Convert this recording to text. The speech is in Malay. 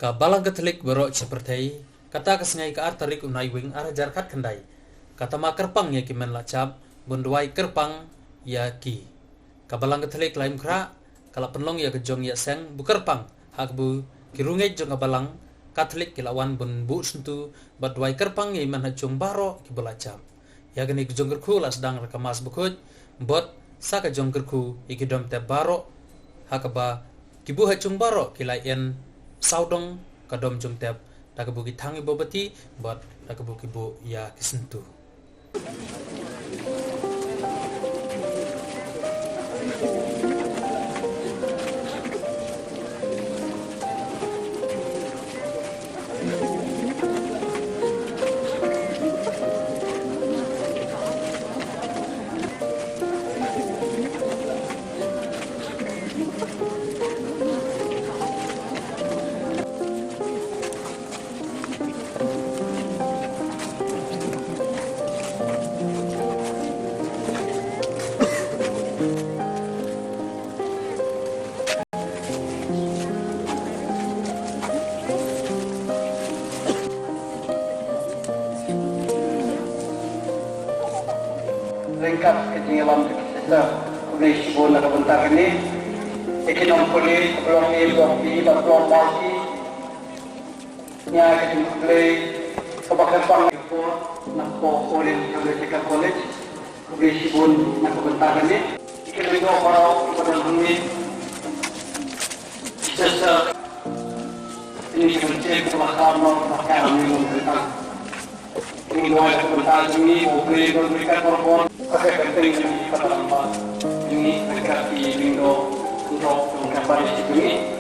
Ka balang Katolik berok seperti kata kesengai ke artarik unai wing arah jarkat kendai. Kata ma kerpang ya kimen lacap bunduai kerpang ya ki. Ka balang Katolik lain kera kala penlong ya kejong ya seng bu kerpang hak bu kirungai jong ka balang Katolik kilawan bun bu sentu badwai kerpang ya iman hajong baro ki belacap. Ya gani kejong kerku la sedang rekamas bukut bot sa kejong kerku ikidom te baro hak ba kibu hajong baro kilayan saudong kadom jong tep tak buki tangi bobati buat tak buki bu ya kisentu. Ringkas ketinggalan kita Komisi Bola Kebentar ini ekonomi polis sebelum ini waktu berpeluang bagi nya ketinggalan kebakar pang itu nak polis Universitas College Komisi Bola Kebentar ini kita juga para pada ini sesa ini seperti kebakar mengkar minum tentang ini Bola Kebentar ini boleh memberikan korban Saya penting ini pada lambat ini dekat di Lindo untuk mengkampanye ini.